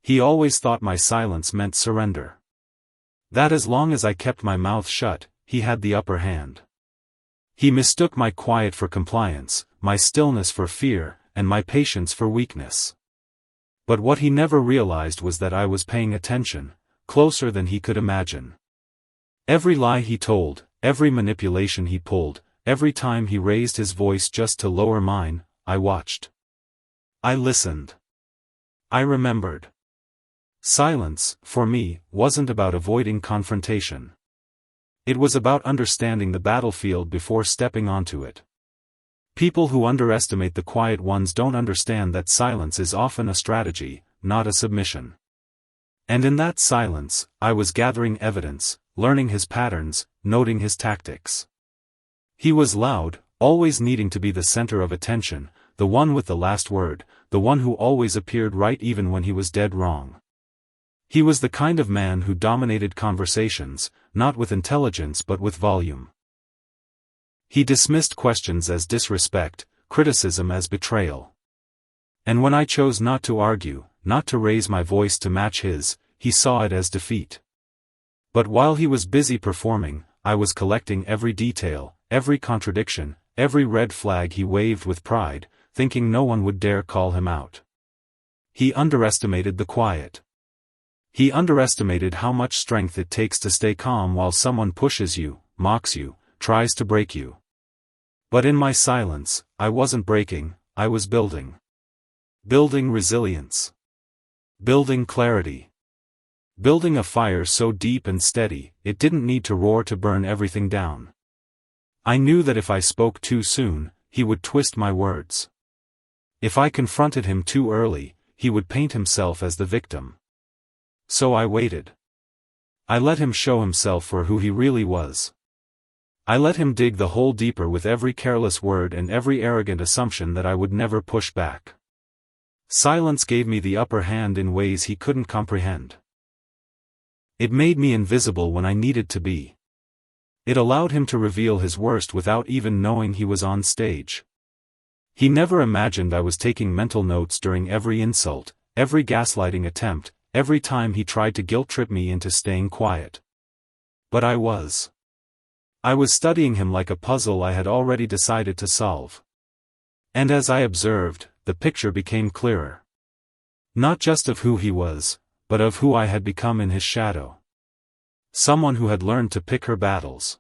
He always thought my silence meant surrender. That as long as I kept my mouth shut, he had the upper hand. He mistook my quiet for compliance, my stillness for fear, and my patience for weakness. But what he never realized was that I was paying attention, closer than he could imagine. Every lie he told, every manipulation he pulled, every time he raised his voice just to lower mine, I watched. I listened. I remembered. Silence, for me, wasn't about avoiding confrontation. It was about understanding the battlefield before stepping onto it. People who underestimate the quiet ones don't understand that silence is often a strategy, not a submission. And in that silence, I was gathering evidence, learning his patterns, noting his tactics. He was loud, always needing to be the center of attention, the one with the last word, the one who always appeared right even when he was dead wrong. He was the kind of man who dominated conversations, not with intelligence but with volume. He dismissed questions as disrespect, criticism as betrayal. And when I chose not to argue, not to raise my voice to match his, he saw it as defeat. But while he was busy performing, I was collecting every detail, every contradiction, every red flag he waved with pride, thinking no one would dare call him out. He underestimated the quiet. He underestimated how much strength it takes to stay calm while someone pushes you, mocks you, tries to break you. But in my silence, I wasn't breaking, I was building. Building resilience. Building clarity. Building a fire so deep and steady, it didn't need to roar to burn everything down. I knew that if I spoke too soon, he would twist my words. If I confronted him too early, he would paint himself as the victim. So I waited. I let him show himself for who he really was. I let him dig the hole deeper with every careless word and every arrogant assumption that I would never push back. Silence gave me the upper hand in ways he couldn't comprehend. It made me invisible when I needed to be. It allowed him to reveal his worst without even knowing he was on stage. He never imagined I was taking mental notes during every insult, every gaslighting attempt, every time he tried to guilt-trip me into staying quiet. But I was. I was studying him like a puzzle I had already decided to solve. And as I observed, the picture became clearer. Not just of who he was, but of who I had become in his shadow. Someone who had learned to pick her battles.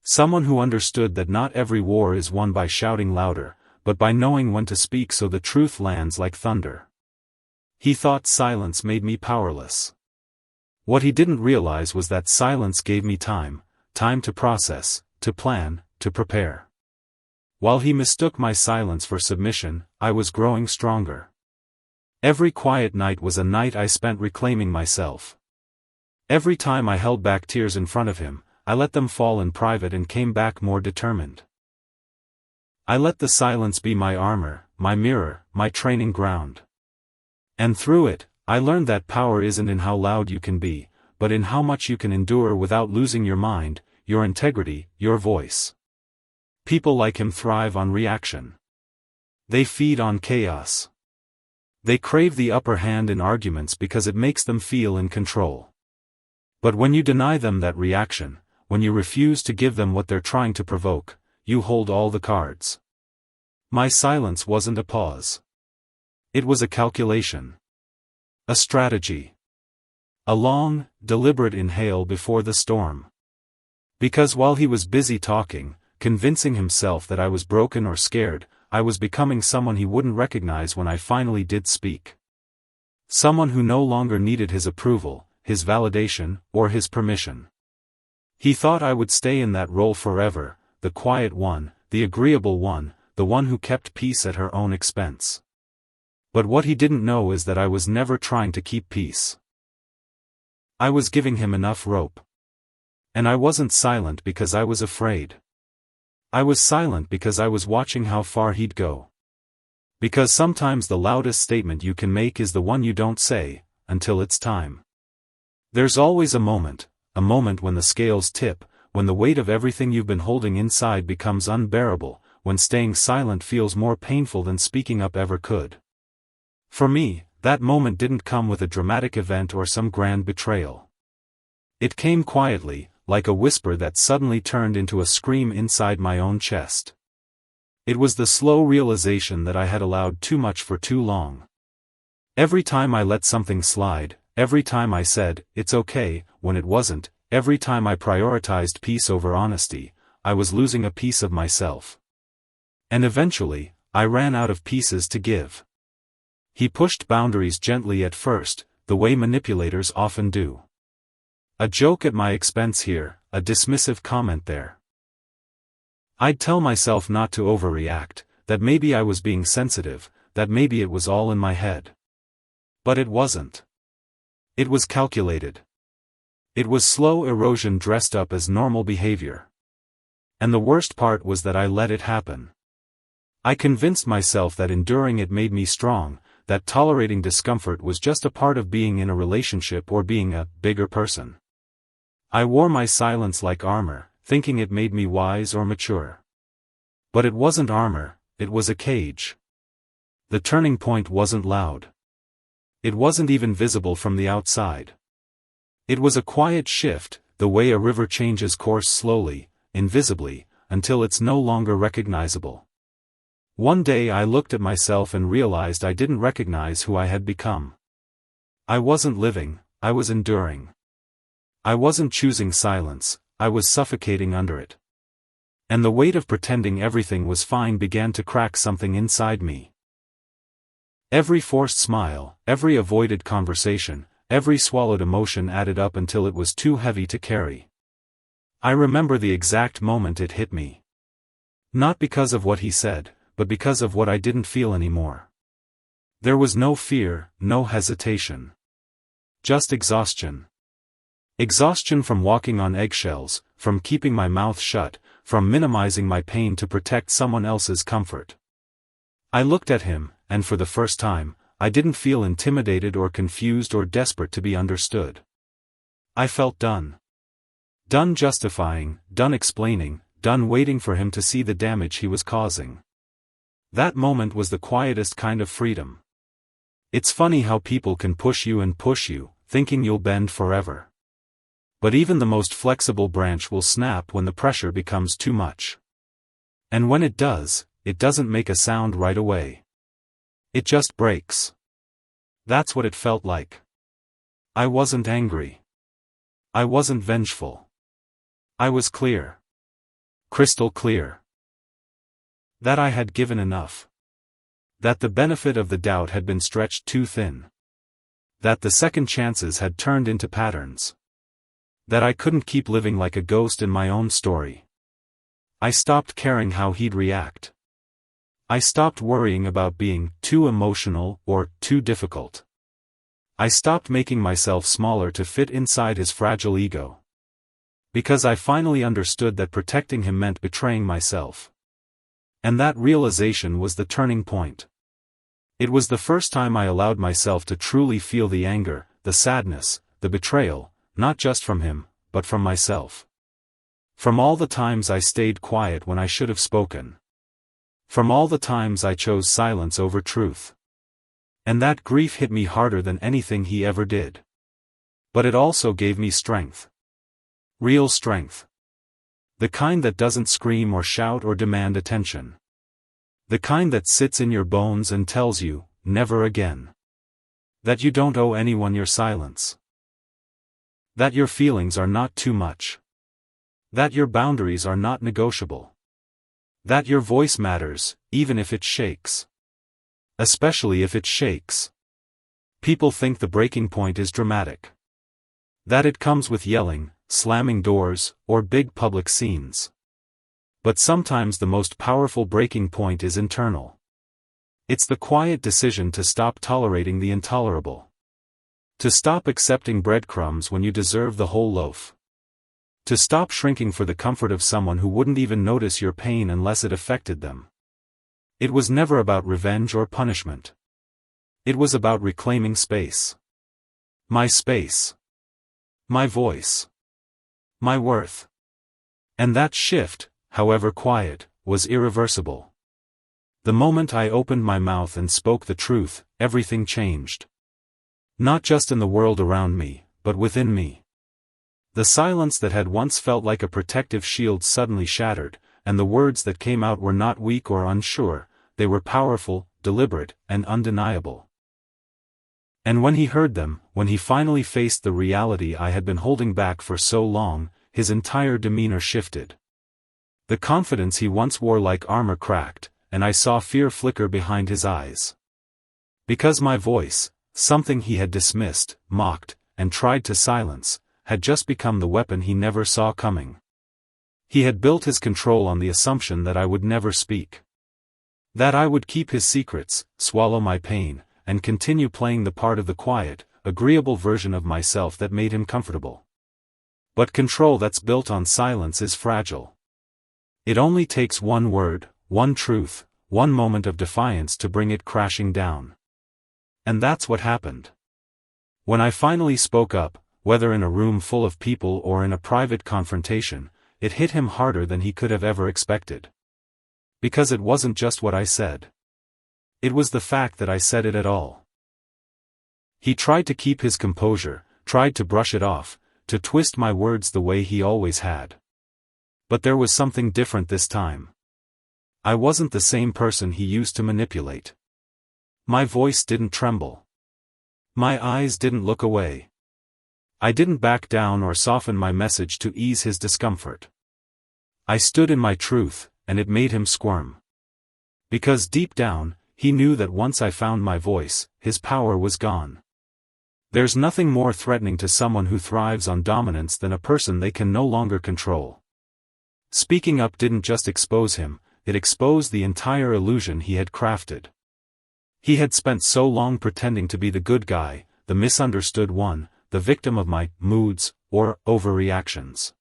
Someone who understood that not every war is won by shouting louder, but by knowing when to speak so the truth lands like thunder. He thought silence made me powerless. What he didn't realize was that silence gave me time to process, to plan, to prepare. While he mistook my silence for submission, I was growing stronger. Every quiet night was a night I spent reclaiming myself. Every time I held back tears in front of him, I let them fall in private and came back more determined. I let the silence be my armor, my mirror, my training ground. And through it, I learned that power isn't in how loud you can be, but in how much you can endure without losing your mind, your integrity, your voice. People like him thrive on reaction. They feed on chaos. They crave the upper hand in arguments because it makes them feel in control. But when you deny them that reaction, when you refuse to give them what they're trying to provoke, you hold all the cards. My silence wasn't a pause. It was a calculation. A strategy. A long, deliberate inhale before the storm. Because while he was busy talking, convincing himself that I was broken or scared, I was becoming someone he wouldn't recognize when I finally did speak. Someone who no longer needed his approval, his validation, or his permission. He thought I would stay in that role forever, the quiet one, the agreeable one, the one who kept peace at her own expense. But what he didn't know is that I was never trying to keep peace. I was giving him enough rope. And I wasn't silent because I was afraid. I was silent because I was watching how far he'd go. Because sometimes the loudest statement you can make is the one you don't say, until it's time. There's always a moment when the scales tip, when the weight of everything you've been holding inside becomes unbearable, when staying silent feels more painful than speaking up ever could. For me, That moment didn't come with a dramatic event or some grand betrayal. It came quietly, like a whisper that suddenly turned into a scream inside my own chest. It was the slow realization that I had allowed too much for too long. Every time I let something slide, every time I said, "It's okay," when it wasn't, every time I prioritized peace over honesty, I was losing a piece of myself. And eventually, I ran out of pieces to give. He pushed boundaries gently at first, the way manipulators often do. A joke at my expense here, a dismissive comment there. I'd tell myself not to overreact, that maybe I was being sensitive, that maybe it was all in my head. But it wasn't. It was calculated. It was slow erosion dressed up as normal behavior. And the worst part was that I let it happen. I convinced myself that enduring it made me strong, that tolerating discomfort was just a part of being in a relationship or being a bigger person. I wore my silence like armor, thinking it made me wise or mature. But it wasn't armor, it was a cage. The turning point wasn't loud. It wasn't even visible from the outside. It was a quiet shift, the way a river changes course slowly, invisibly, until it's no longer recognizable. One day I looked at myself and realized I didn't recognize who I had become. I wasn't living, I was enduring. I wasn't choosing silence, I was suffocating under it. And the weight of pretending everything was fine began to crack something inside me. Every forced smile, every avoided conversation, every swallowed emotion added up until it was too heavy to carry. I remember the exact moment it hit me. Not because of what he said, but because of what I didn't feel anymore. There was no fear, no hesitation. Just exhaustion. Exhaustion from walking on eggshells, from keeping my mouth shut, from minimizing my pain to protect someone else's comfort. I looked at him, and for the first time, I didn't feel intimidated or confused or desperate to be understood. I felt done. Done justifying, done explaining, done waiting for him to see the damage he was causing. That moment was the quietest kind of freedom. It's funny how people can push you, thinking you'll bend forever. But even the most flexible branch will snap when the pressure becomes too much. And when it does, it doesn't make a sound right away. It just breaks. That's what it felt like. I wasn't angry. I wasn't vengeful. I was clear. Crystal clear. That I had given enough. That the benefit of the doubt had been stretched too thin. That the second chances had turned into patterns. That I couldn't keep living like a ghost in my own story. I stopped caring how he'd react. I stopped worrying about being too emotional or too difficult. I stopped making myself smaller to fit inside his fragile ego. Because I finally understood that protecting him meant betraying myself. And that realization was the turning point. It was the first time I allowed myself to truly feel the anger, the sadness, the betrayal, not just from him, but from myself. From all the times I stayed quiet when I should have spoken. From all the times I chose silence over truth. And that grief hit me harder than anything he ever did. But it also gave me strength. Real strength. The kind that doesn't scream or shout or demand attention. The kind that sits in your bones and tells you, never again. That you don't owe anyone your silence. That your feelings are not too much. That your boundaries are not negotiable. That your voice matters, even if it shakes. Especially if it shakes. People think the breaking point is dramatic. That it comes with yelling, slamming doors, or big public scenes. But sometimes the most powerful breaking point is internal. It's the quiet decision to stop tolerating the intolerable. To stop accepting breadcrumbs when you deserve the whole loaf. To stop shrinking for the comfort of someone who wouldn't even notice your pain unless it affected them. It was never about revenge or punishment. It was about reclaiming space. My space. My voice. My worth. And that shift, however quiet, was irreversible. The moment I opened my mouth and spoke the truth, everything changed. Not just in the world around me, but within me. The silence that had once felt like a protective shield suddenly shattered, and the words that came out were not weak or unsure, they were powerful, deliberate, and undeniable. And when he heard them, when he finally faced the reality I had been holding back for so long, his entire demeanor shifted. The confidence he once wore like armor cracked, and I saw fear flicker behind his eyes. Because my voice, something he had dismissed, mocked, and tried to silence, had just become the weapon he never saw coming. He had built his control on the assumption that I would never speak. That I would keep his secrets, swallow my pain, and continue playing the part of the quiet, agreeable version of myself that made him comfortable. But control that's built on silence is fragile. It only takes one word, one truth, one moment of defiance to bring it crashing down. And that's what happened. When I finally spoke up, whether in a room full of people or in a private confrontation, it hit him harder than he could have ever expected. Because it wasn't just what I said. It was the fact that I said it at all. He tried to keep his composure, tried to brush it off, to twist my words the way he always had. But there was something different this time. I wasn't the same person he used to manipulate. My voice didn't tremble. My eyes didn't look away. I didn't back down or soften my message to ease his discomfort. I stood in my truth, and it made him squirm. Because deep down, he knew that once I found my voice, his power was gone. There's nothing more threatening to someone who thrives on dominance than a person they can no longer control. Speaking up didn't just expose him, it exposed the entire illusion he had crafted. He had spent so long pretending to be the good guy, the misunderstood one, the victim of my moods, or overreactions.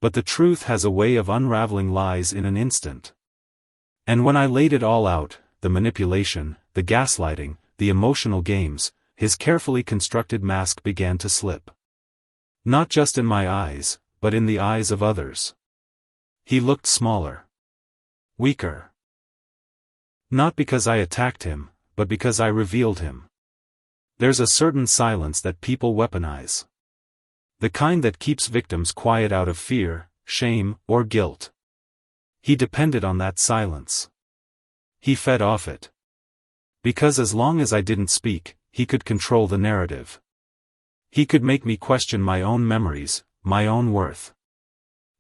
But the truth has a way of unraveling lies in an instant. And when I laid it all out, the manipulation, the gaslighting, the emotional games, his carefully constructed mask began to slip. Not just in my eyes, but in the eyes of others. He looked smaller. Weaker. Not because I attacked him, but because I revealed him. There's a certain silence that people weaponize. The kind that keeps victims quiet out of fear, shame, or guilt. He depended on that silence. He fed off it. Because as long as I didn't speak, he could control the narrative. He could make me question my own memories, my own worth.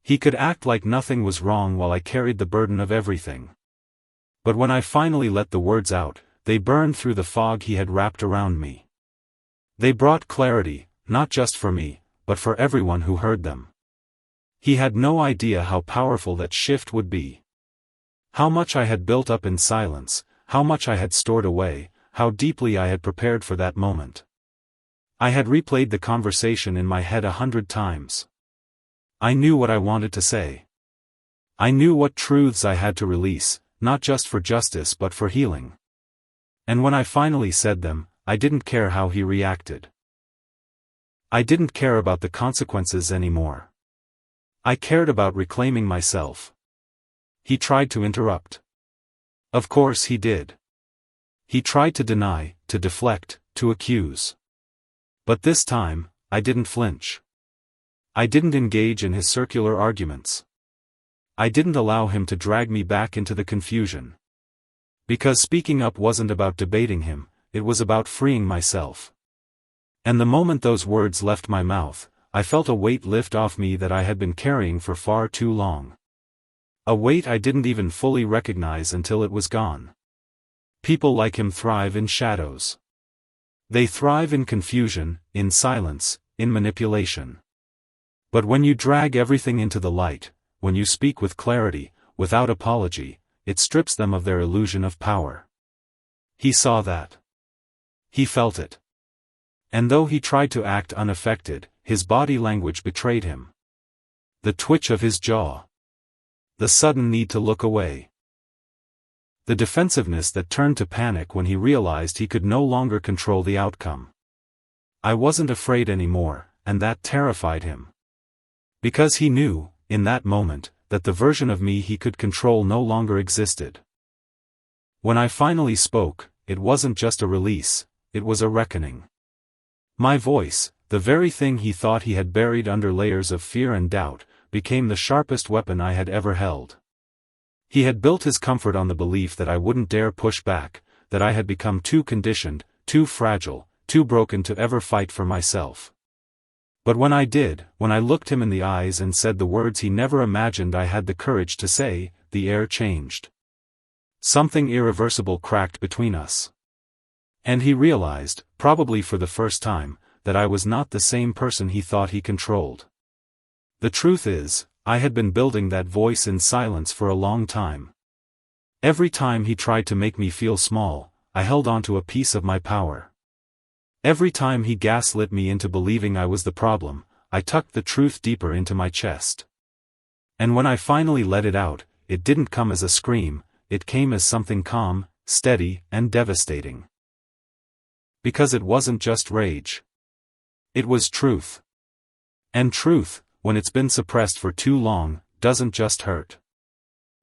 He could act like nothing was wrong while I carried the burden of everything. But when I finally let the words out, they burned through the fog he had wrapped around me. They brought clarity, not just for me, but for everyone who heard them. He had no idea how powerful that shift would be. How much I had built up in silence, how much I had stored away, how deeply I had prepared for that moment. I had replayed the conversation in my head 100 times. I knew what I wanted to say. I knew what truths I had to release, not just for justice but for healing. And when I finally said them, I didn't care how he reacted. I didn't care about the consequences anymore. I cared about reclaiming myself. He tried to interrupt. Of course he did. He tried to deny, to deflect, to accuse. But this time, I didn't flinch. I didn't engage in his circular arguments. I didn't allow him to drag me back into the confusion. Because speaking up wasn't about debating him, it was about freeing myself. And the moment those words left my mouth, I felt a weight lift off me that I had been carrying for far too long. A weight I didn't even fully recognize until it was gone. People like him thrive in shadows. They thrive in confusion, in silence, in manipulation. But when you drag everything into the light, when you speak with clarity, without apology, it strips them of their illusion of power. He saw that. He felt it. And though he tried to act unaffected, his body language betrayed him. The twitch of his jaw. The sudden need to look away. The defensiveness that turned to panic when he realized he could no longer control the outcome. I wasn't afraid anymore, and that terrified him. Because he knew, in that moment, that the version of me he could control no longer existed. When I finally spoke, it wasn't just a release, it was a reckoning. My voice, the very thing he thought he had buried under layers of fear and doubt, became the sharpest weapon I had ever held. He had built his comfort on the belief that I wouldn't dare push back, that I had become too conditioned, too fragile, too broken to ever fight for myself. But when I did, when I looked him in the eyes and said the words he never imagined I had the courage to say, the air changed. Something irreversible cracked between us. And he realized, probably for the first time, that I was not the same person he thought he controlled. The truth is, I had been building that voice in silence for a long time. Every time he tried to make me feel small, I held on to a piece of my power. Every time he gaslit me into believing I was the problem, I tucked the truth deeper into my chest. And when I finally let it out, it didn't come as a scream, it came as something calm, steady, and devastating. Because it wasn't just rage. It was truth. And truth, when it's been suppressed for too long, doesn't just hurt.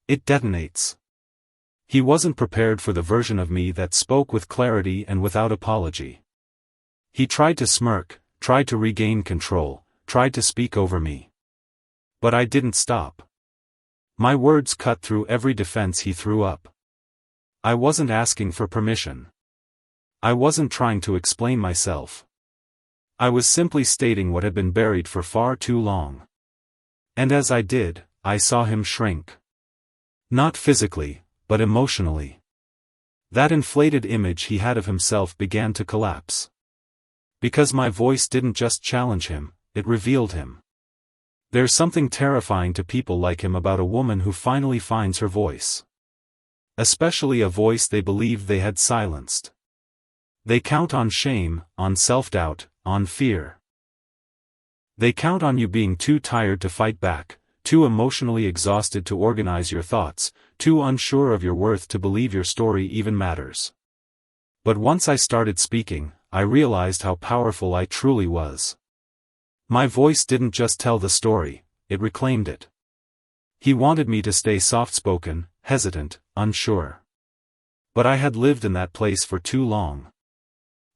It detonates. He wasn't prepared for the version of me that spoke with clarity and without apology. He tried to smirk, tried to regain control, tried to speak over me. But I didn't stop. My words cut through every defense he threw up. I wasn't asking for permission. I wasn't trying to explain myself. I was simply stating what had been buried for far too long. And as I did, I saw him shrink. Not physically, but emotionally. That inflated image he had of himself began to collapse. Because my voice didn't just challenge him, it revealed him. There's something terrifying to people like him about a woman who finally finds her voice. Especially a voice they believed they had silenced. They count on shame, on self-doubt, on fear. They count on you being too tired to fight back, too emotionally exhausted to organize your thoughts, too unsure of your worth to believe your story even matters. But once I started speaking, I realized how powerful I truly was. My voice didn't just tell the story, it reclaimed it. He wanted me to stay soft-spoken, hesitant, unsure. But I had lived in that place for too long.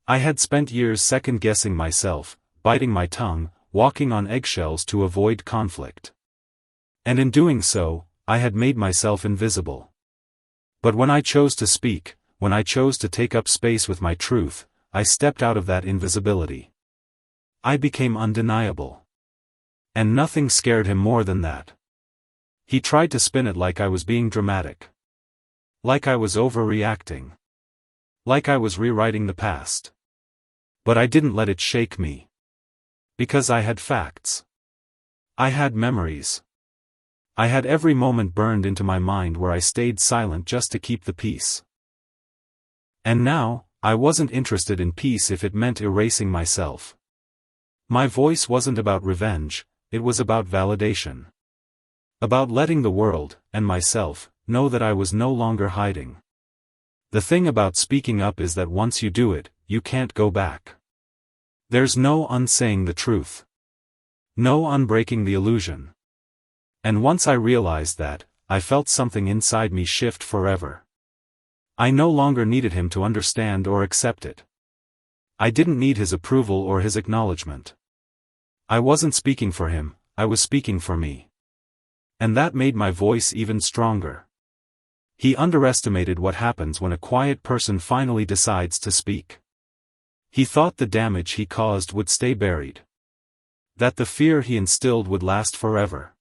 I had spent years second-guessing myself, biting my tongue, walking on eggshells to avoid conflict. And in doing so, I had made myself invisible. But when I chose to speak, when I chose to take up space with my truth, I stepped out of that invisibility. I became undeniable. And nothing scared him more than that. He tried to spin it like I was being dramatic. Like I was overreacting. Like I was rewriting the past. But I didn't let it shake me. Because I had facts. I had memories. I had every moment burned into my mind where I stayed silent just to keep the peace. And now, I wasn't interested in peace if it meant erasing myself. My voice wasn't about revenge, it was about validation. About letting the world, and myself, know that I was no longer hiding. The thing about speaking up is that once you do it, you can't go back. There's no unsaying the truth. No unbreaking the illusion. And once I realized that, I felt something inside me shift forever. I no longer needed him to understand or accept it. I didn't need his approval or his acknowledgement. I wasn't speaking for him, I was speaking for me. And that made my voice even stronger. He underestimated what happens when a quiet person finally decides to speak. He thought the damage he caused would stay buried. That the fear he instilled would last forever.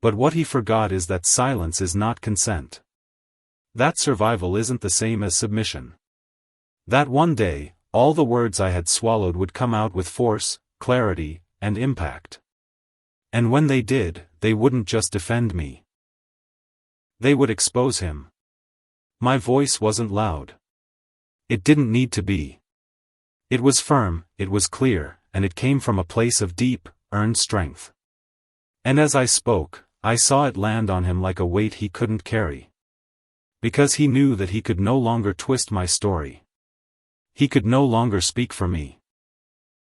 But what he forgot is that silence is not consent. That survival isn't the same as submission. That one day, all the words I had swallowed would come out with force, clarity, and impact. And when they did, they wouldn't just defend me. They would expose him. My voice wasn't loud. It didn't need to be. It was firm, it was clear, and it came from a place of deep, earned strength. And as I spoke, I saw it land on him like a weight he couldn't carry. Because he knew that he could no longer twist my story. He could no longer speak for me.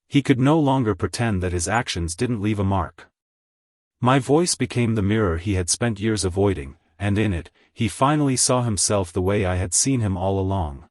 He could no longer pretend that his actions didn't leave a mark. My voice became the mirror he had spent years avoiding, and in it, he finally saw himself the way I had seen him all along.